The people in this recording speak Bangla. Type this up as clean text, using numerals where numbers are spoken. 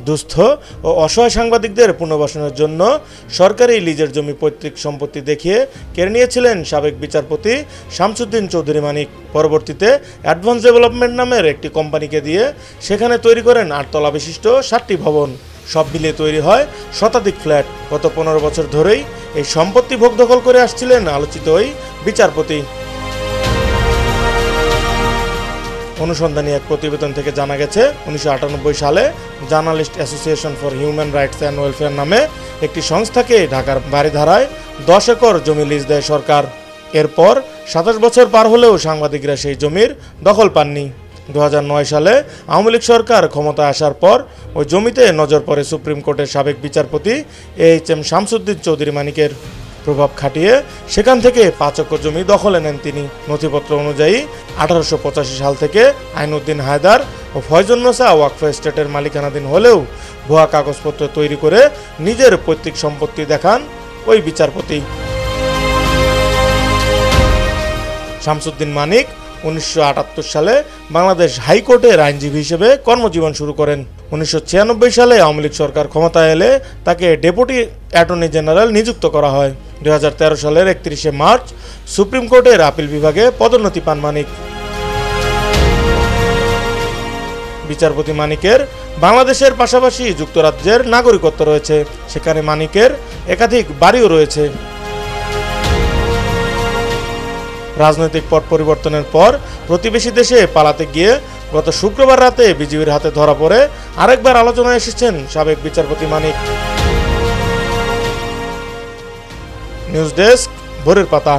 দুস্থ ও অসহায় সাংবাদিকদের পুনর্বাসনের জন্য সরকারি লিজের জমি পৈতৃক সম্পত্তি দেখিয়ে কেড়ে নিয়েছিলেন সাবেক বিচারপতি শামসুদ্দিন চৌধুরী মানিক। পরবর্তীতে অ্যাডভান্স ডেভেলপমেন্ট নামের একটি কোম্পানিকে দিয়ে সেখানে তৈরি করেন 8 তলা বিশিষ্ট 7টি ভবন। সব মিলিয়ে তৈরি হয় শতাধিক ফ্ল্যাট। গত 15 বছর ধরেই এই সম্পত্তি ভোগ দখল করে আসছিলেন আলোচিত ওই বিচারপতি। অনুসন্ধানী এক প্রতিবেদন থেকে জানা গেছে 1998 সালে journalist association for human rights and welfare নামে একটি সংস্থাকে ঢাকার বারিধারায় 10 একর জমি লিজ দেয় সরকার। এরপর 27 বছর পার হলেও সাংবাদিকরা সেই জমির দখল পাননি। 2009 সালে আওয়ামী লীগ সরকার ক্ষমতায় আসার পর ওই জমিতে নজর পড়ে সুপ্রিম কোর্টের সাবেক বিচারপতি এইচ.এম. শামসুদ্দিন চৌধুরী মানিকের। প্রভাব খাটিয়ে সেখান থেকে 5 একর জমি দখলে নেন তিনি। নথিপত্র অনুযায়ী 1885 সাল থেকে আইনউদ্দিন হায়দার ও ফয়জুন্নেসা ওয়াকফ এস্টেটের মালিকানাধীন হলেও ভুয়া কাগজপত্র তৈরি করে নিজের পৈতৃক সম্পত্তি দেখান ওই বিচারপতি। শামসুদ্দিন মানিক 1978 সালে বাংলাদেশ হাইকোর্টের আইনজীবী হিসেবে কর্মজীবন শুরু করেন। 1996 সালে আওয়ামী লীগ সরকার ক্ষমতায় এলে তাকে ডেপুটি অ্যাটর্নি জেনারেল নিযুক্ত করা হয়। 2013 সালের 31 মার্চ সুপ্রিম কোর্টের আপিল বিভাগে পদোন্নতি পান মানিক। বিচারপতি মানিকের বাংলাদেশের পাশাপাশি যুক্তরাজ্যের নাগরিকত্ব রয়েছে। সেখানে মানিকের একাধিক বাড়িও রয়েছে। রাজনৈতিক পট পরিবর্তনের পর প্রতিবেশী দেশে পালাতে গিয়ে গত শুক্রবার রাতে বিজিবির হাতে ধরা পড়ে আরেকবার আলোচনায় এসেছেন সাবেক বিচারপতি মানিক। নিউজ ডেস্ক, ভোরের পাতা।